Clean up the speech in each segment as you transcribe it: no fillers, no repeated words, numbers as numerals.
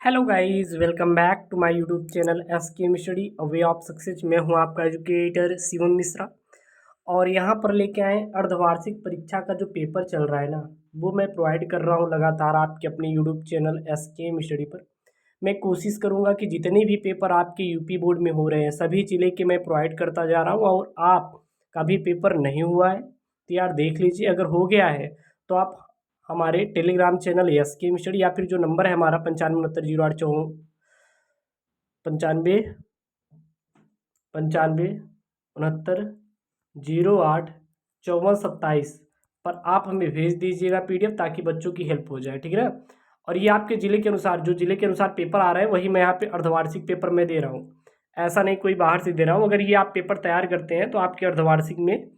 Hello guys, welcome back to my YouTube channel S K study a way of success. मैं हूं आपका educator Shivam Mishra और यहां पर लेके आए अर्धवार्षिक परीक्षा का जो पेपर चल रहा है ना, वो मैं प्रोवाइड कर रहा हूं लगातार आपके अपने YouTube channel S K study पर। मैं कोशिश करूंगा कि जितने भी पेपर आपके यूपी बोर्ड में हो रहे हैं सभी जिले के मैं प्रोवाइड करता जा रहा हूँ। और आपका भी पेपर नहीं हुआ है तो यार देख लीजिए, अगर हो गया है तो आप हमारे Telegram channel S K study या फिर जो नंबर है हमारा 95 69 08 पंचानवे 95 69 08 54 27 पर आप हमें भेज दीजिएगा पीडीएफ, ताकि बच्चों की हेल्प हो जाए। ठीक है ना। और ये आपके ज़िले के अनुसार, जो ज़िले के अनुसार पेपर आ रहा है वही मैं यहाँ पे अर्धवार्षिक पेपर में दे रहा हूँ। ऐसा नहीं कोई बाहर से दे रहा हूँ। अगर ये आप पेपर तैयार करते हैं तो आपके अर्धवार्षिक में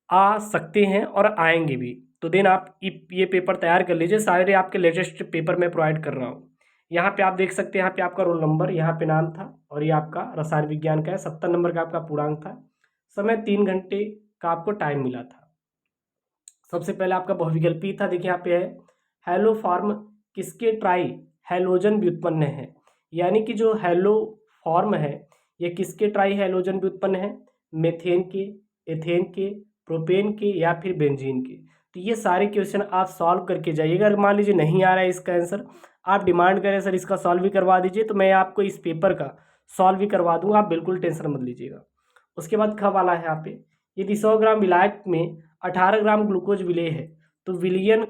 आ सकते हैं और आएंगे भी। तो देन आप ये पेपर तैयार कर लीजिए। सारे आपके लेटेस्ट पेपर मैं प्रोवाइड कर रहा हूँ। यहाँ पे आप देख सकते हैं, यहाँ पे आपका रोल नंबर, यहाँ पे नाम था और ये आपका रसायन विज्ञान का है। 70 नंबर का आपका पूर्णांक था। समय 3 घंटे का आपको टाइम मिला था। सबसे पहले आपका बहुविकल्पी था। देखिए यहाँ पे है, हेलो फॉर्म किसके ट्राई हैलोजन व्युत्पन्न है। यानी कि जो हेलो फॉर्म है ये किसके ट्राई हैलोजन व्युत्पन्न है, मेथेन के, एथेन के, प्रोपेन के या फिर बेंजीन के। तो ये सारे क्वेश्चन आप सॉल्व करके जाइएगा। अगर मान लीजिए नहीं आ रहा है इसका आंसर, आप डिमांड करें सर इसका सॉल्व भी करवा दीजिए, तो मैं आपको इस पेपर का सॉल्व भी करवा दूंगा। आप बिल्कुल टेंशन मत लीजिएगा। उसके बाद ख वाला है यहाँ पे, यदि 100 ग्राम विलायक में 18 ग्राम ग्लूकोज विलेय है तो विलयन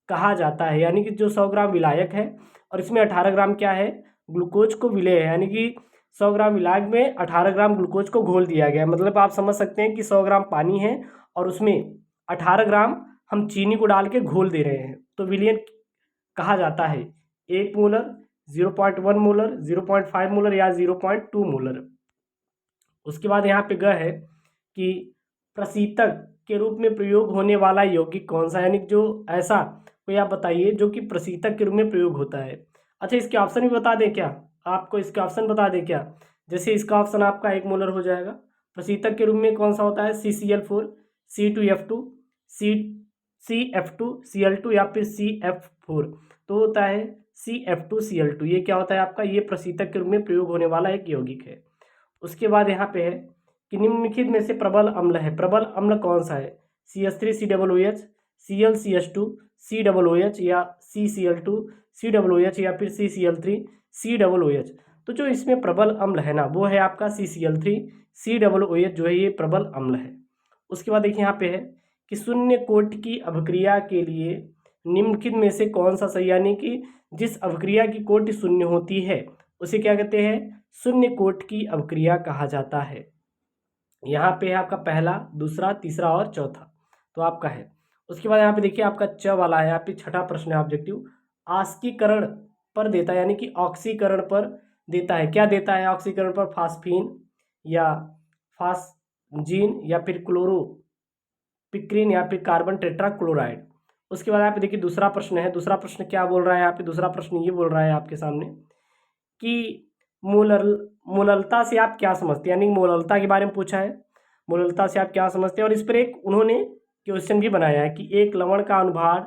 कहा जाता है। यानी कि जो 100 ग्राम विलायक है और इसमें 18 ग्राम क्या है, ग्लूकोज को विलेय है। यानी कि 100 ग्राम विलायक में 18 ग्राम ग्लूकोज को घोल दिया गया है। मतलब आप समझ सकते हैं कि 100 ग्राम पानी है और उसमें 18 ग्राम हम चीनी को डाल के घोल दे रहे हैं, तो विलयन कहा जाता है 1 मोलर, 0.1 मोलर, 0.5 मोलर या 0.2 मोलर। उसके बाद यहाँ पे ग है कि प्रशीतक के रूप में प्रयोग होने वाला यौगिक कौन सा। यानी जो ऐसा कोई आप बताइए जो कि प्रशीतक के रूप में प्रयोग होता है। अच्छा, इसके ऑप्शन भी बता दें क्या, आपको इसके ऑप्शन बता दें क्या। जैसे इसका ऑप्शन आपका 1 मोलर हो जाएगा। प्रशीतक के रूप में कौन सा होता है, CCl4, C2F2, CF2 Cl2 या फिर CF4। तो होता है CF2Cl2। ये क्या होता है आपका, ये प्रशीतक के रूप में प्रयोग होने वाला एक यौगिक है। उसके बाद यहाँ पे है कि निम्नलिखित में से प्रबल अम्ल है। प्रबल अम्ल कौन सा है, CH3COOH, ClCH2 COOH या CCl2 COOH या फिर CCl3 COOH। तो जो इसमें प्रबल अम्ल है ना वो है आपका CCl3 COOH, जो है ये प्रबल अम्ल है। उसके बाद देखिए यहाँ पे है कि शून्य कोट की अभिक्रिया के लिए निम्नलिखित में से कौन सा सही। यानी कि जिस अभिक्रिया की कोटि शून्य होती है उसे क्या कहते हैं, शून्य कोट की अभिक्रिया कहा जाता है। यहाँ पे है आपका पहला, दूसरा, तीसरा और चौथा, तो आपका है। उसके बाद यहाँ पे देखिए आपका च वाला है, यहाँ पे छठा प्रश्न है ऑब्जेक्टिव। आस्कीकरण पर देता है, यानी कि ऑक्सीकरण पर देता है। क्या देता है ऑक्सीकरण पर, फास्फीन या फास्जीन या फिर क्लोरोपिक्रीन या फिर कार्बन टेट्राक्लोराइड। उसके बाद यहाँ पे देखिए दूसरा प्रश्न है। दूसरा प्रश्न क्या बोल रहा है यहाँ पे, दूसरा प्रश्न ये बोल रहा है आपके सामने कि मोललता से आप क्या समझते हैं। यानी मोललता के बारे में पूछा है, मोललता से आप क्या समझते हैं। और इस पर एक उन्होंने क्वेश्चन भी बनाया है कि एक लवण का अनुभार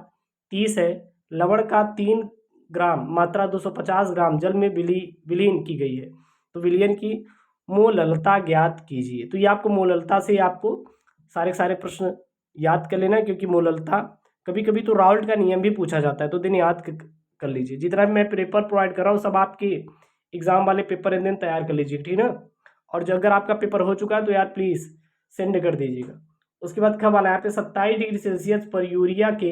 30 है, लवण का 3 ग्राम मात्रा 250 ग्राम जल में विलीन की गई है, तो विलयन की मोललता ज्ञात कीजिए। तो ये आपको मोललता से आपको सारे सारे प्रश्न याद कर लेना, क्योंकि मोललता कभी कभी तो राउल्ट का नियम भी पूछा जाता है, तो दिन याद कर लीजिए। जितना भी मैं पेपर प्रोवाइड कर रहा हूँ सब आपके एग्जाम वाले पेपर इन दिन तैयार कर लीजिए, ठीक ना। और जो अगर आपका पेपर हो चुका है तो यार प्लीज़ सेंड कर दीजिएगा। उसके बाद कब वाला यहाँ पे 27 डिग्री सेल्सियस पर यूरिया के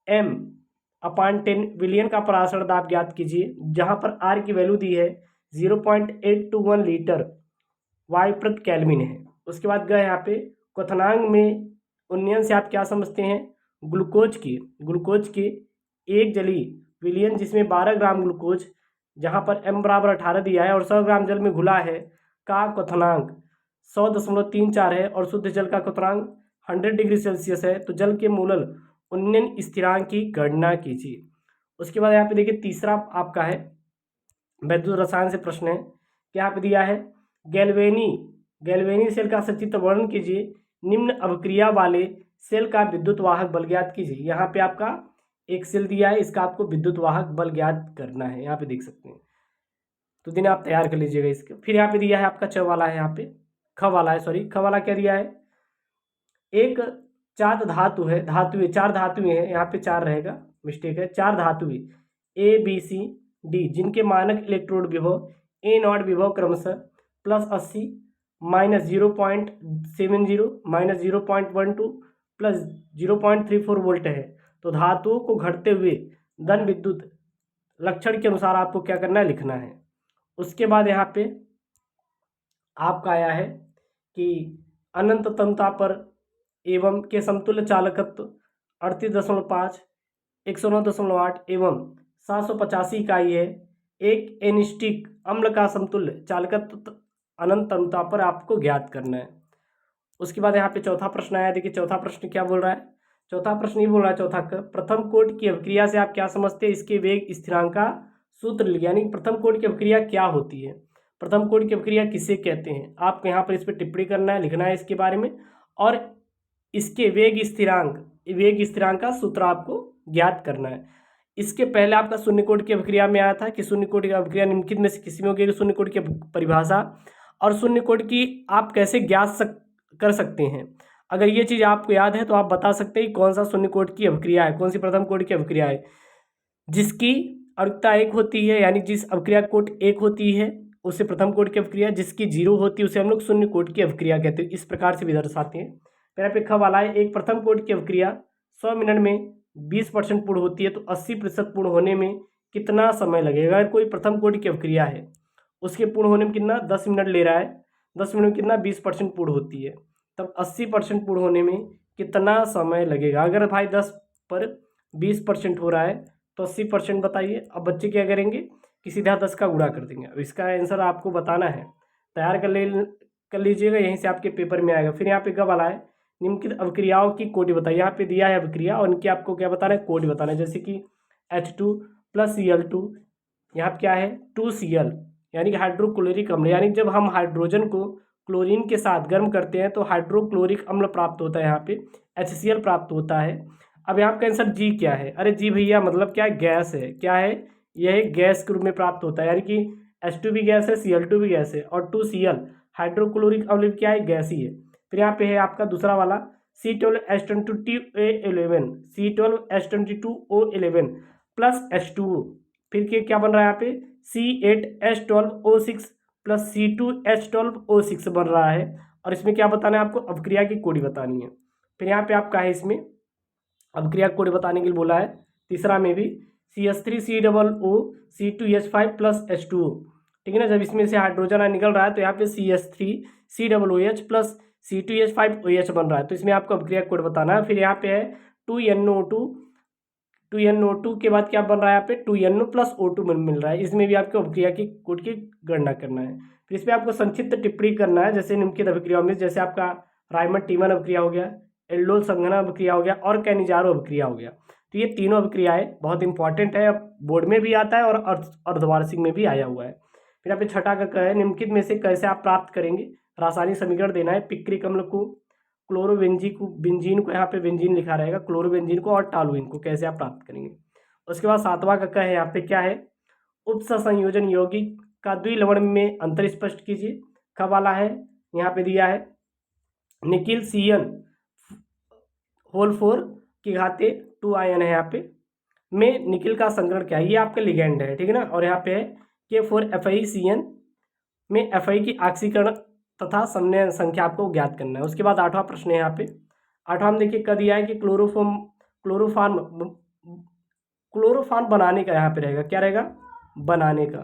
m/10 विलियन का पराशर दाब ज्ञात कीजिए, जहाँ पर R की वैल्यू दी है 0.821 लीटर वायु प्रति केल्विन है। उसके बाद गए यहाँ पे क्वथनांक में उन्नयन से आप क्या समझते हैं, ग्लूकोज की एक जली विलियन जिसमें 12 ग्राम ग्लूकोज, जहाँ पर m बराबर 18 दिया है और 100 ग्राम जल में घुला है, का क्वथनांक 100.34 है और शुद्ध जल का क्वथनांक 100 डिग्री सेल्सियस है, तो जल के मोलल उन्नयन स्थिरांक की गणना कीजिए। उसके बाद यहाँ पे देखिए तीसरा आपका है वैद्युत रसायन से प्रश्न है। क्या पे दिया है, गैल्वेनी सेल का सचित्र वर्णन कीजिए, निम्न अभिक्रिया वाले सेल का विद्युत वाहक बल ज्ञात कीजिए। यहाँ पे आपका एक सेल दिया है, इसका आपको विद्युत वाहक बल ज्ञात करना है, यहाँ पे देख सकते हैं। तो दिन आप तैयार कर लीजिएगा इसके। फिर यहाँ पे दिया है आपका च वाला है, यहाँ पे ख वाला है, सॉरी ख वाला क्या दिया है, एक चार धातु है, धातुएं, चार धातुएं हैं, यहाँ पे चार रहेगा, मिस्टेक है, चार धातुएं ABCD जिनके मानक इलेक्ट्रोड विभव A0 विभव क्रमशः +80 -0.70 -0.12 +0.34 वोल्ट है। तो धातुओं को घटते हुए धन विद्युत लक्षण के अनुसार आपको क्या करना है, लिखना है। उसके बाद यहाँ पे आपका आया है कि अनंत तन्यता पर एवं के समतुल्य चालकत्व 38.5 109.8 एवं 785 इकाई है। एक एनिस्टिक अम्ल का समतुल्य चालकत्व अनंत तन्यता पर आपको ज्ञात करना है। उसके बाद यहाँ पे चौथा प्रश्न आया, देखिए चौथा प्रश्न क्या बोल रहा है। चौथा प्रश्न ये बोल रहा है, चौथा का प्रथम कोटि की अभिक्रिया से आप क्या समझते हैं, इसके वेग स्थिरांक का सूत्र, यानी प्रथम कोटि की अभिक्रिया क्या होती है, प्रथम कोटि की अभिक्रिया किसे कहते हैं। आपको यहाँ पर इस पर टिप्पणी करना है, लिखना है इसके बारे में, और इसके वेग स्थिरांक का सूत्र आपको ज्ञात करना है। इसके पहले आपका शून्य कोटि की अभिक्रिया में आया था कि शून्य कोटि की अभिक्रिया निम्नलिखित में से किसी में होगी, शून्य कोटि की परिभाषा और शून्य कोटि की आप कैसे ज्ञात कर सकते हैं। अगर ये चीज़ आपको याद है तो आप बता सकते हैं कि कौन सा शून्य कोटि की अभिक्रिया है, कौन सी प्रथम कोटि की अभिक्रिया है, जिसकी अर्कता 1 होती है, यानी जिस अभिक्रिया कोट 1 होती है उसे प्रथम कोटि की अभिक्रिया, जिसकी 0 होती है उसे हम लोग शून्य कोटि की अभिक्रिया कहते हैं। इस प्रकार से भी दर्शाते हैं। मेरा पे ख वाला है, एक प्रथम कोटि की अभिक्रिया 100 मिनट में 20% पूर्ण होती है, तो 80% पूर्ण होने में कितना समय लगेगा। अगर कोई प्रथम कोटि की अभिक्रिया है उसके पूर्ण होने में कितना 10 मिनट ले रहा है, 10 मिनट में कितना 20% पूर्ण होती है, तब 80% पूर्ण होने में कितना समय लगेगा। अगर भाई 10 पर 20% हो रहा है तो 80% बताइए। अब बच्चे क्या करेंगे कि सीधा 10 का गुणा कर देंगे। अब इसका आंसर आपको बताना है, तैयार कर लीजिएगा, यहीं से आपके पेपर में आएगा। फिर यहाँ पे ग वाला है, निम्नलिखित अभिक्रियाओं की कोटि बताइए। यहाँ पे दिया है अभिक्रिया और इनकी आपको क्या बताना है, कोटि बताना है। जैसे कि H2 + Cl2, यहाँ पे क्या है 2Cl, यानी कि हाइड्रोक्लोरिक अम्ल, यानी जब हम हाइड्रोजन को क्लोरीन के साथ गर्म करते हैं तो हाइड्रोक्लोरिक अम्ल प्राप्त होता है, यहाँ पे HCl प्राप्त होता है। अब यहाँ का आंसर जी क्या है, अरे जी भैया मतलब क्या है, गैस है। क्या है, यह गैस के रूप में प्राप्त होता है, यानी कि H2 भी गैस है, Cl2 भी गैस है, और 2Cl हाइड्रोक्लोरिक अम्ल क्या है, गैस ही है। फिर यहाँ पे है आपका दूसरा वाला C12H22O11, C12H22O11 + H2O, फिर क्या बन रहा है यहाँ पे C8H12O6 + C2H12O6 बन रहा है। और इसमें क्या बताना है आपको, अभिक्रिया की कोटि बतानी है। फिर यहाँ पे आपका है, इसमें अभिक्रिया कोटि बताने के लिए बोला है। तीसरा में भी CH3COO C2H5 + H2O, ठीक है ना। जब इसमें से हाइड्रोजन निकल रहा है तो यहाँ पे CH3COOH + C2H5OH बन रहा है, तो इसमें आपको अभिक्रिया कोड बताना है। फिर यहाँ पे है 2NO2 के बाद क्या बन रहा है, यहाँ पे 2NO + O2 मिल रहा है, इसमें भी आपको अभिक्रिया की कोड की गणना करना है। फिर इसमें आपको संक्षिप्त टिप्पणी करना है, जैसे निम्नलिखित अभिक्रियाओं में, जैसे आपका रायमंड टीमन अभिक्रिया हो गया, एल्डोल संघनन अभिक्रिया हो गया और कैनिजारो अभिक्रिया हो गया। तो ये तीनों अभिक्रियाएं बहुत इंपॉर्टेंट है, बोर्ड में भी आता है और अर्धवार्षिक में भी आया हुआ है। फिर यहाँ पे छठा का है, निम्नलिखित में से कैसे आप प्राप्त करेंगे, रासायनिक समीकरण देना है। पिक्रिक अम्ल को, बेंजीन को, यहाँ पे बेंजीन लिखा रहेगा, क्लोरोबेंजीन को और टालुइन को कैसे आप प्राप्त करेंगे। उसके बाद सातवां का है, यहाँ पे क्या है, उपसंयोजन यौगिक का द्विलवण में अंतर स्पष्ट कीजिए। ख वाला है, यहाँ पे दिया है निकिल CN4 की घाते 2 आयन है, यहाँ पे में निकिल का संकरण क्या है, ये आपका लिगेंड है, ठीक है ना। और यहाँ पे है K4FeCN में Fe की ऑक्सीकरण तथा समन्वय संख्या आपको ज्ञात करना है। उसके बाद 8वां प्रश्न है, यहाँ पे 8वां में देखिए कह दिया है कि क्लोरोफॉर्म बनाने का, यहाँ पे रहेगा क्या रहेगा, बनाने का,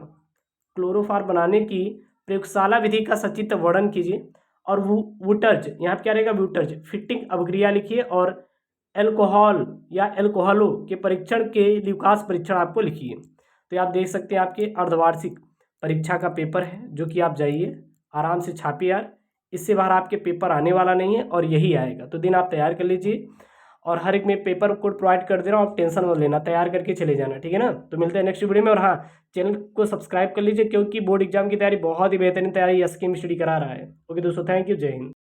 क्लोरोफॉर्म बनाने की प्रयोगशाला विधि का सचित्र वर्णन कीजिए। और वुटर्ज, यहाँ पे क्या रहेगा, वुटर्ज फिटिंग अभिक्रिया लिखिए, और एल्कोहल या एल्कोहलों के परीक्षण के ल्यूकास परीक्षण आपको लिखिए। तो आप देख सकते हैं आपके अर्धवार्षिक परीक्षा का पेपर है, जो कि आप जाइए आराम से छापिए यार, इससे बाहर आपके पेपर आने वाला नहीं है और यही आएगा। तो दिन आप तैयार कर लीजिए, और हर एक में पेपर कोड प्रोवाइड कर दे रहा हूँ, आप टेंशन मत लेना, तैयार करके चले जाना, ठीक है ना। तो मिलते हैं नेक्स्ट वीडियो में। और हाँ, चैनल को सब्सक्राइब कर लीजिए, क्योंकि बोर्ड एग्जाम की तैयारी बहुत ही बेहतरीन तैयारी स्कीम स्टडी करा रहा है। ओके दोस्तों, थैंक यू, जय हिंद।